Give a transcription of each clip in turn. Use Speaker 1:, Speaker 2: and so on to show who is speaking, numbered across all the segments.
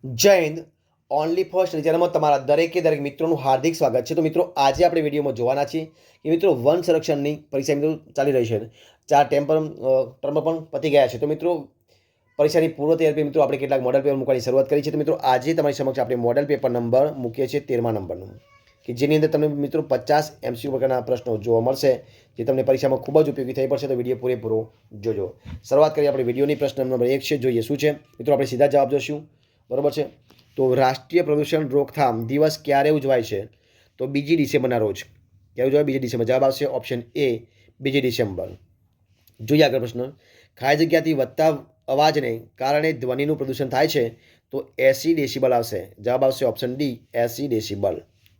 Speaker 1: જય Hind. Only first ચેનલમાં તમારા દરેક મિત્રોનું હાર્દિક સ્વાગત છે. તો મિત્રો આજે આપણે વિડીયોમાં જોવાના છીએ કે મિત્રો વન સંરક્ષણની પરીક્ષા મિત્રો ચાલી રહી છે. 4 ટર્મ પણ પતી ગયા છે. તો મિત્રો પરીક્ષાની પૂર્વ તૈયારી મિત્રો આપણે કેટલાક મોડલ પેપર મૂકવાની શરૂઆત કરી છે. તો મિત્રો આજે તમારી સમક્ષ આપણે મોડલ પેપર નંબર મૂકીએ છીએ 13મા નંબરનું, કે જેની અંદર તમને મિત્રો 50 MCQ પ્રકારના પ્રશ્નો જોવા મળશે, જે તમને પરીક્ષામાં ખૂબ જ ઉપયોગી થઈ પડશે. તો વિડીયો પૂરેપૂરો જોજો. શરૂઆત કરીએ આપણે વિડીયોની. પ્રશ્ન નંબર 1 છે, જોઈએ શું છે. મિત્રો આપણે સીધા જવાબ જોઈશું, બરાબર છે. તો રાષ્ટ્રીય પ્રદૂષણ રોકથામ દિવસ ક્યારે ઉજવાય છે? તો 2 ડિસેમ્બરના રોજ. ક્યારે ઉજવાય? 2 ડિસેમ્બર. જવાબ આવશે ઓપ્શન એ, 2 ડિસેમ્બર. જોઈએ આગળ પ્રશ્ન. ખાલી જગ્યાથી વધતા અવાજને કારણે ધ્વનિનું પ્રદૂષણ થાય છે, તો 80 ડેસિબલ આવશે. જવાબ આવશે ઓપ્શન ડી, 80 ડેસિબલ.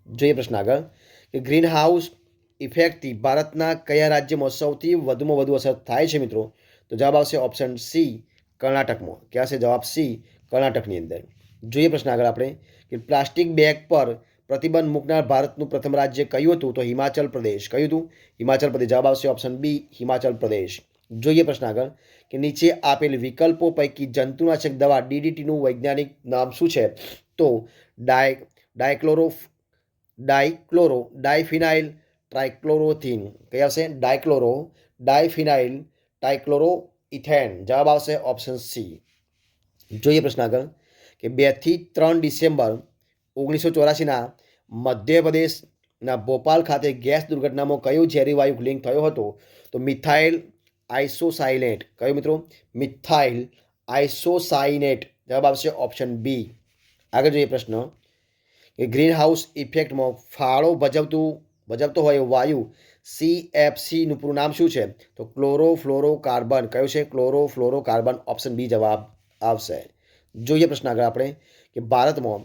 Speaker 1: જોઈએ પ્રશ્ન આગળ, કે ગ્રીન હાઉસ ઇફેક્ટથી ભારતના કયા રાજ્યમાં સૌથી વધુમાં વધુ અસર થાય છે મિત્રો? તો જવાબ આવશે ઓપ્શન સી, કર્ણાટકમાં. ક્યાં છે? જવાબ સી, કર્ણાટકની અંદર. જોઈએ પ્રશ્ન આગળ આપણે, કે પ્લાસ્ટિક બેગ પર પ્રતિબંધ મૂકનાર ભારતનું પ્રથમ રાજ્ય કયું હતું? તો હિમાચલ પ્રદેશ. કયું હતું? હિમાચલ પ્રદેશ. જવાબ આવશે ઓપ્શન બી, હિમાચલ પ્રદેશ. જોઈએ પ્રશ્ન આગળ, કે નીચે આપેલ વિકલ્પો પૈકી જંતુનાશક દવા DDTનું વૈજ્ઞાનિક નામ શું છે? તો ડાયફિનાઇલ ટ્રાઇક્લોરોથીન. કઈ આવશે? ડાયફિનાઇલ ટ્રાઇક્લોરોઇથેન. જવાબ આવશે ઓપ્શન સી. જોઈએ પ્રશ્ન આગળ, કે 2 થી 3 ડિસેમ્બર 1984ના મધ્યપ્રદેશના ભોપાલ ખાતે ગેસ દુર્ઘટનામાં કયો ઝેરી વાયુ લિંક થયો હતો? તો મિથાઇલ આઇસોસાયનેટ. કયો મિત્રો? Methyl isocyanate. જવાબ આવશે ઓપ્શન બી. આગળ જોઈએ પ્રશ્ન, કે ગ્રીન હાઉસ ઇફેક્ટમાં ફાળો ભજવતો હોય વાયુ CFCનું પૂરું નામ શું છે? તો ક્લોરોફ્લોરોકાર્બન. કયું છે? ક્લોરોફ્લોરોકાર્બન. ઓપ્શન બી જવાબ આવશે. જોઈએ પ્રશ્ન આગળ આપણે, કે ભારતમાં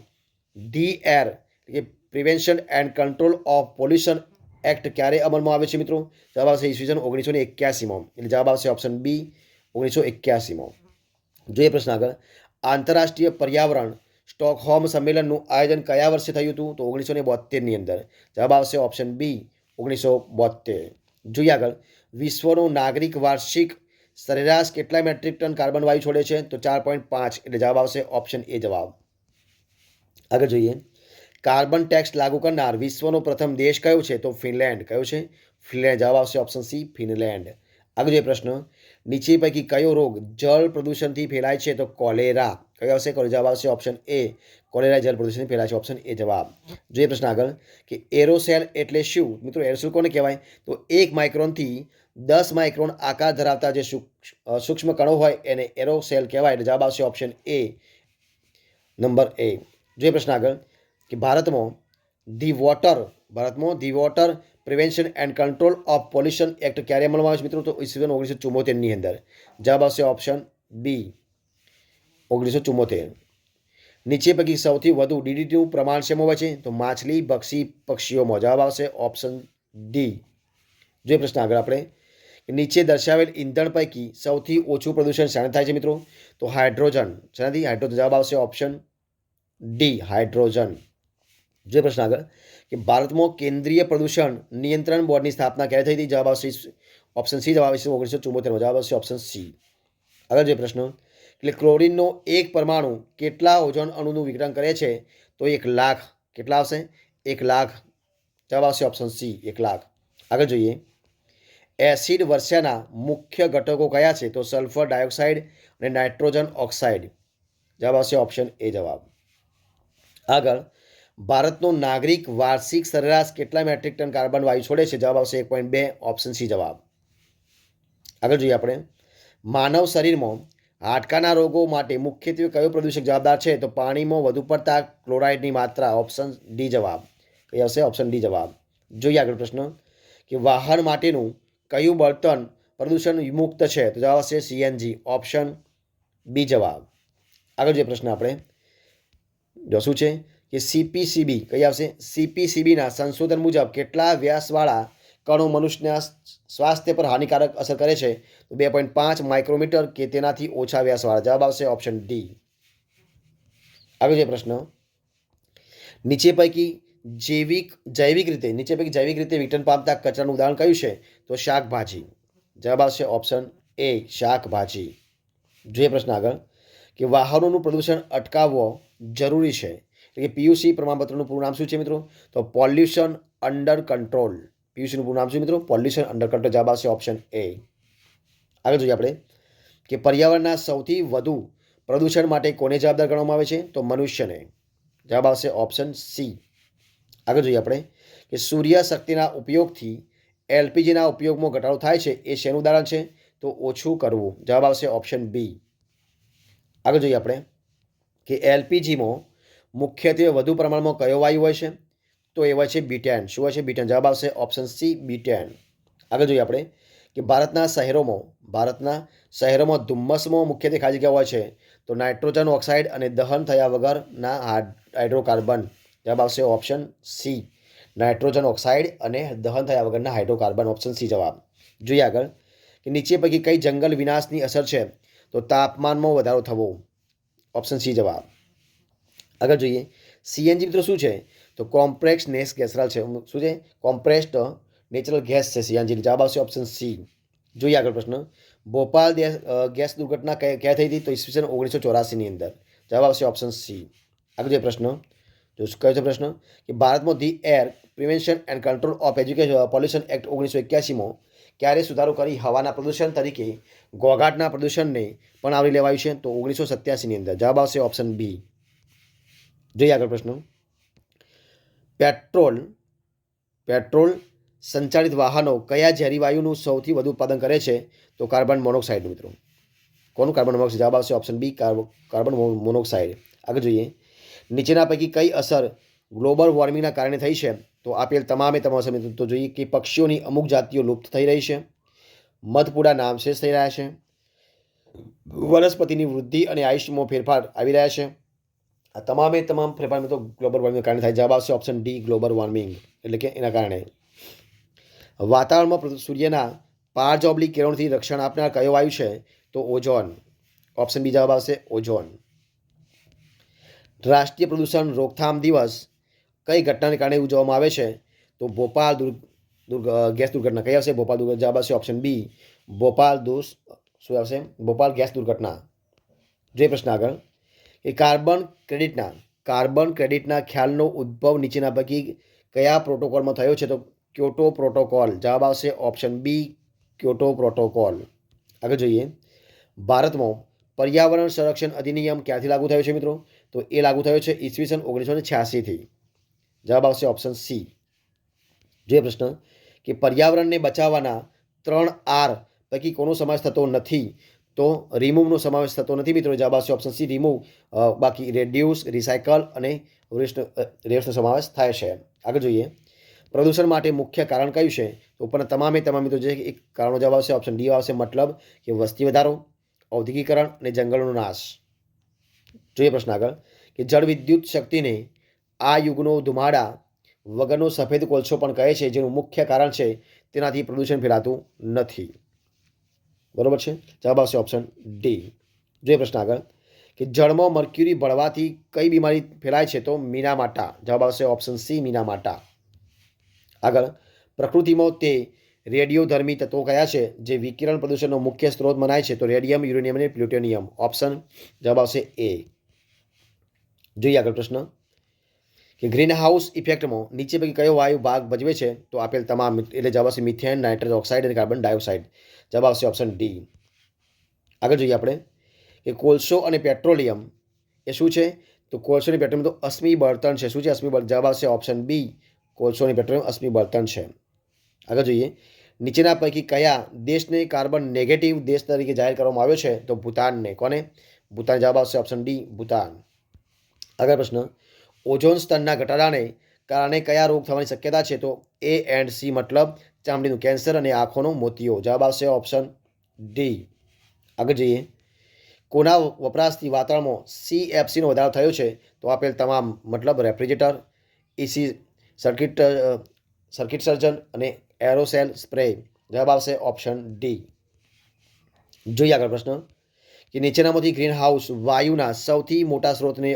Speaker 1: DR કે prevention and control of pollution act ક્યારે અમલમાં આવે છે મિત્રો? જવાબ આવશે ઈસવીસન 1981માં. એટલે જવાબ આવશે ઓપ્શન બી, 1981માં. જોઈએ પ્રશ્ન આગળ, આંતરરાષ્ટ્રીય પર્યાવરણ સ્ટોકહોમ સંમેલનનું આયોજન કયા વર્ષે થયું હતું? તો 1972ની અંદર. જવાબ આવશે ઓપ્શન બી, 1972. જોઈએ આગળ, વિશ્વનો નાગરિક વાર્ષિક સરેરાશ કેટલા મેટ્રિક ટન કાર્બન વાયુ છોડે છે? તો 4.5. એટલે જવાબ આવશે ઓપ્શન એ જવાબ. આગળ જોઈએ, કાર્બન ટેક્સ લાગુ કરનાર વિશ્વનો પ્રથમ દેશ કયો છે? તો ફિનલેન્ડ. કયો છે? ફિનલેન્ડ. જવાબ આવશે ઓપ્શન સી, ફિનલેન્ડ. આગળ જોઈએ પ્રશ્ન, નીચે પૈકી કયો રોગ જળ પ્રદૂષણથી ફેલાય છે? તો કોલેરા. કયો આવશે? જવાબ આવશે ઓપ્શન એ, કોલેરા જળ પ્રદૂષણથી ફેલાય છે. ઓપ્શન એ જવાબ. જોઈએ પ્રશ્ન આગળ, કે એરોસેલ એટલે શું મિત્રો? એરોસેલ કોને કહેવાય? તો 1 માઇક્રોનથી 10 માઇક્રોન આકાર ધરાવતા જે સૂક્ષ્મ કણો હોય એને એરોસેલ કહેવાય. એટલે જવાબ આવશે ઓપ્શન એ, નંબર એ. જોઈએ પ્રશ્ન આગળ, કે ભારતમાં the water prevention and control of pollution act ક્યારે અમલમાં આવે છે મિત્રો? તો ઈસવીસન 1974ની અંદર. જવાબ આવશે ઓપ્શન બી, 1974. નીચે પૈકી સૌથી વધુ DDTનું પ્રમાણ શેમાં હોય છે? તો માછલી ભક્ષી પક્ષીઓમાં. જવાબ આવશે ઓપ્શન ડી. જોઈએ પ્રશ્ન આગળ આપણે, નીચે દર્શાવેલ ઈંધણ પૈકી સૌથી ઓછું પ્રદૂષણ શાને થાય છે મિત્રો? તો હાઇડ્રોજન. શાનાથી? હાઇડ્રોજન. જવાબ આવશે ઓપ્શન ડી, હાઇડ્રોજન. જોઈએ પ્રશ્ન આગળ, કે ભારતમાં કેન્દ્રીય પ્રદૂષણ નિયંત્રણ બોર્ડની સ્થાપના ક્યારે થઈ હતી? જવાબ આવશે ઓપ્શન સી, જવાબ આવશે 1974માં. જવાબ આવશે ઓપ્શન સી. આગળ જોઈએ પ્રશ્ન, એટલે ક્લોરીનનો એક પરમાણુ કેટલા ઓઝોન અણુનું વિઘટન કરે છે? તો 1 લાખ. કેટલા આવશે? 1 લાખ. જવાબ આવશે ઓપ્શન સી, 1 લાખ. આગળ જોઈએ, એસિડ વર્ષાના મુખ્ય ઘટકો કયા છે? તો સલ્ફર ડાયોક્સાઇડ અને નાઇટ્રોજન ઓક્સાઇડ. જવાબ આવશે ઓપ્શન એ જવાબ. આગળ, ભારતનો નાગરિક વાર્ષિક સરેરાશ કેટલા મેટ્રિક ટન કાર્બન વાયુ છોડે છે? જવાબ આવશે 1.2. ઓપ્શન સી જવાબ. આગળ જોઈએ આપણે, માનવ શરીરમાં હાડકાના રોગો માટે મુખ્યત્વે કયો પ્રદૂષક જવાબદાર છે? તો પાણીમાં વધુ પડતા ક્લોરાઇડની માત્રા. ઓપ્શન ડી જવાબ. કઈ આવશે? ઓપ્શન ડી જવાબ. જોઈએ આગળ પ્રશ્ન, કે વાહન માટેનું કયું બળતણ પ્રદૂષણ મુક્ત છે? તો જવાબ આવશે CNG. ઓપ્શન બી જવાબ. આગળ જે પ્રશ્ન આપણે જો શું છે, કે CPCB. કઈ આવશે? CPCBના સંશોધન મુજબ કેટલા વ્યાસવાળા કણો મનુષ્યના સ્વાસ્થ્ય પર હાનિકારક અસર કરે છે? તો 2.5 માઇક્રોમીટર કે તેનાથી ઓછા વ્યાસવાળા. જવાબ આવશે ઓપ્શન ડી. આગળ જે પ્રશ્ન, નીચે પૈકી જૈવિક રીતે વિઘટન પામતા કચરાનું ઉદાહરણ કયું છે? તો શાકભાજી. જવાબ આવશે ઓપ્શન એ, શાકભાજી. જોઈએ પ્રશ્ન આગળ, કે વાહનોનું પ્રદૂષણ અટકાવવો જરૂરી છે. એટલે કે પીયુસી પ્રમાણપત્રનું પૂરું નામ શું છે મિત્રો? તો પોલ્યુશન અંડર કંટ્રોલ. પીયુસીનું પૂરું નામ શું મિત્રો? Pollution under control. જવાબ આવશે ઓપ્શન એ. આગળ જોઈએ આપણે કે પર્યાવરણના સૌથી વધુ પ્રદૂષણ માટે કોને જવાબદાર ગણવામાં આવે છે? તો મનુષ્યને. જવાબ આવશે ઓપ્શન સી. આગળ જોઈએ આપણે કે સૂર્ય શક્તિના ઉપયોગથી એલપીજીના ઉપયોગમાં ઘટાડો થાય છે એ શેનું ઉદાહરણ છે? તો ઓછું કરવું. જવાબ આવશે ઓપ્શન બી. આગળ જોઈએ આપણે કે એલપીજીમાં મુખ્યત્વે વધુ પ્રમાણમાં કયો વાયુ હોય છે? તો એ હોય છે બીટેન. શું હોય છે? બીટેન. જવાબ આવશે ઓપ્શન સી બીટેન. આગળ જોઈએ આપણે કે ભારતના શહેરોમાં ધુમ્મસમાં મુખ્યત્વે ખાલી જગ્યા હોય છે તો નાઇટ્રોજન ઓક્સાઇડ અને દહન થયા વગરના હાઇડ્રોકાર્બન. જવાબ આવશે ઓપ્શન સી. નાઇટ્રોજન ઓક્સાઇડ અને દહન થયા વગરના હાઇડ્રોકાર્બન. ઓપ્શન સી જવાબ. જોઈએ આગળ કે નીચે પૈકી કઈ જંગલ વિનાશની અસર છે? તો તાપમાનમાં વધારો થવો. ઓપ્શન સી જવાબ. આગળ જોઈએ સીએનજી મિત્રો શું છે? તો કોમ્પ્રેક્સ નેચરલ છે. શું છે? કોમ્પ્રેસ્ડ નેચરલ ગેસ છે સીએનજી. જવાબ આવશે ઓપ્શન સી. જોઈએ આગળ પ્રશ્ન ભોપાલ ગેસ દુર્ઘટના ક્યાં થઈ હતી? તો ઈસવીસન 1984ની અંદર. જવાબ આવશે ઓપ્શન સી. આગળ જોઈએ પ્રશ્ન જો કયો છે પ્રશ્ન કે ભારતમાં the air prevention and control of pollution act 1981માં ક્યારે સુધારો કરી હવાના પ્રદૂષણ તરીકે ઘોંઘાટના પ્રદૂષણને પણ આવરી લેવાયું છે? તો 1987ની અંદર. જવાબ આવશે ઓપ્શન બી. જોઈએ આગળ પ્રશ્ન પેટ્રોલ સંચાલિત વાહનો કયા ઝેરી વાયુનું સૌથી વધુ ઉત્પાદન કરે છે? તો કાર્બન મોનોક્સાઇડ. મિત્રો કોનું? Carbon monoxide. જવાબ આવશે ઓપ્શન બી કાર્બન મોનોક્સાઇડ. આગળ જોઈએ નીચેના પૈકી કઈ અસર ગ્લોબલ વોર્મિંગના કારણે થઈ છે? તો આપેલ તમામ અસર મિત્રો તો જોઈએ કે પક્ષીઓની અમુક જાતિઓ લુપ્ત થઈ રહી છે, મધપૂડા નામશેષ થઈ રહ્યા છે, વનસ્પતિની વૃદ્ધિ અને આયુષ્યમાં ફેરફાર આવી રહ્યા છે. આ તમામ ફેરફાર મિત્રો ગ્લોબલ વોર્મિંગના કારણે થાય. જવાબ આવશે ઓપ્શન ડી ગ્લોબલ વોર્મિંગ. એટલે કે એના કારણે વાતાવરણમાં સૂર્યના પારજોબલી કિરણોથી રક્ષણ આપનાર કયો વાયુ છે? તો ઓઝોન. ઓપ્શન બી જવાબ આવશે ઓઝોન. રાષ્ટ્રીય પ્રદૂષણ રોકથામ દિવસ કઈ ઘટનાને કારણે ઉજવવામાં આવે છે? તો ભોપાલ ગેસ દુર્ઘટના. કઈ આવશે? ભોપાલ દુર્ઘટના. જવાબ આવશે ઓપ્શન બી શું આવશે? ભોપાલ ગેસ દુર્ઘટના. જોઈએ પ્રશ્ન આગળ કે કાર્બન ક્રેડિટના ખ્યાલનો ઉદ્ભવ નીચેના પૈકી કયા પ્રોટોકોલમાં થયો છે? તો ક્યોટો પ્રોટોકોલ. જવાબ આવશે ઓપ્શન બી ક્યોટો પ્રોટોકોલ. આગળ જોઈએ ભારતમાં પર્યાવરણ સંરક્ષણ અધિનિયમ ક્યાંથી લાગુ થયો છે મિત્રો? તો એ લાગુ થયો છે ઈસવીસન 1986થી. જવાબ આવશે ઓપ્શન સી. જોઈએ પ્રશ્ન કે પર્યાવરણને બચાવવાના 3 R પૈકી કોનો સમાવેશ થતો નથી? તો રિમૂવનો સમાવેશ થતો નથી મિત્રો. જવાબ આવશે ઓપ્શન સી રિમૂવ. બાકી રેડ્યુસ, રિસાયકલ અને વેસ્ટનો સમાવેશ થાય છે. આગળ જોઈએ પ્રદૂષણ માટે મુખ્ય કારણ કયું છે? તો ઉપરના તમામે મિત્રો જે એક કારણો જવાબ આવશે ઓપ્શન ડી આવશે. મતલબ કે વસ્તી વધારો, ઔદ્યોગિકરણ અને જંગલોનો નાશ. જોઈએ પ્રશ્ન આગળ કે જળ વિદ્યુત શક્તિને આ યુગનો ધુમાડા વગરનો સફેદ કોલસો પણ કહે છે, જેનું મુખ્ય કારણ છે તેનાથી પ્રદૂષણ ફેલાતું નથી. બરોબર છે. જવાબ આવશે ઓપ્શન ડી. જોઈએ પ્રશ્ન આગળ કે જળમાં મર્ક્યુરી ભળવાથી કઈ બીમારી ફેલાય છે? તો મીનામાટા. જવાબ આવશે ઓપ્શન સી મીનામાટા. આગળ પ્રકૃતિમાં તે રેડિયોધર્મી તત્વો કયા છે જે વિકિરણ પ્રદૂષણનો મુખ્ય સ્ત્રોત મનાય છે? તો રેડિયમ, યુરેનિયમ અને પ્લુટોનિયમ. ઓપ્શન જવાબ આવશે એ. જોઈએ આગળ પ્રશ્ન કે ગ્રીન હાઉસ ઇફેક્ટમાં નીચે પૈકી કયો વાયુ ભાગ ભજવે છે? તો આપેલ તમામ. એટલે જવાબ આવશે મિથેન, નાઇટ્રસ ઓક્સાઇડ અને કાર્બન ડાયોક્સાઇડ. જવાબ આવશે ઓપ્શન ડી. આગળ જોઈએ આપણે કે કોલસો અને પેટ્રોલિયમ એ શું છે? તો કોલસો અને પેટ્રોલિયમ તો અશ્મિ બળતણ છે. શું છે? અશ્મિ બળતણ. જવાબ આવશે ઓપ્શન બી કોલસો અને પેટ્રોલિયમ અશ્મિ બળતણ છે. આગળ જોઈએ નીચેના પૈકી કયા દેશને કાર્બન નેગેટિવ દેશ તરીકે જાહેર કરવામાં આવ્યો છે? તો ભૂતાનને. કોને? ભૂતાન. જવાબ આવશે ઓપ્શન ડી ભૂતાન. આગળ પ્રશ્ન ઓઝોન સ્તરના ઘટાડાને કારણે કયા રોગ થવાની શક્યતા છે? તો એ એન્ડ સી મતલબ ચામડીનું કેન્સર અને આંખોનો મોતિયો. જવાબ આવશે ઓપ્શન ડી. આગળ જઈએ કોના વપરાશથી વાતાવરણમાં CFCનો વધારો થયો છે? તો આપેલ તમામ મતલબ રેફ્રિજરેટર, એસી, સર્કિટ સર્જન અને એરોસેલ સ્પ્રે. જવાબ આવશે ઓપ્શન ડી. જોઈએ આગળ પ્રશ્ન કે નીચેનામાંથી ગ્રીન હાઉસ વાયુના સૌથી મોટા સ્ત્રોતને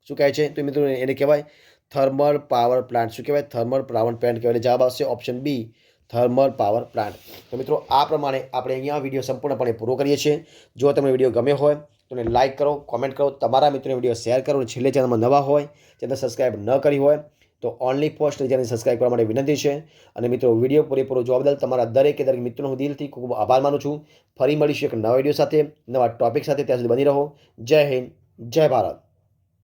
Speaker 1: શું કહે છે? તો મિત્રો એને કહેવાય થર્મલ પાવર પ્લાન્ટ. શું કહેવાય? થર્મલ પાવર પ્લાન્ટ કહેવાય. જવાબ આવશે option B thermal power plant. તો મિત્રો આ પ્રમાણે આપણે અહીંયા વિડીયો સંપૂર્ણપણે પૂરો કરીએ છીએ. જો તમને વિડીયો ગમ્યો હોય તો એને લાઇક કરો, કોમેન્ટ કરો, તમારા મિત્રોને વિડીયો શેર કરો. અને છેલ્લે ચેનલમાં નવા હોય, ચેનલ સબસ્ક્રાઈબ ન કરી હોય તો ઓનલી પોસ્ટ ચેનલ સબસ્ક્રાઈબ કરવા માટે વિનંતી છે. અને મિત્રો વિડીયો પૂરેપૂરો જોવા બદલ તમારા દરેક મિત્રોનો હું દિલથી ખૂબ ખૂબ આભાર માનું છું. ફરી મળીશું એક નવા વિડીયો સાથે, નવા ટોપિક સાથે. ત્યાં સુધી બની રહો. જય હિન્દ, જય ભારત.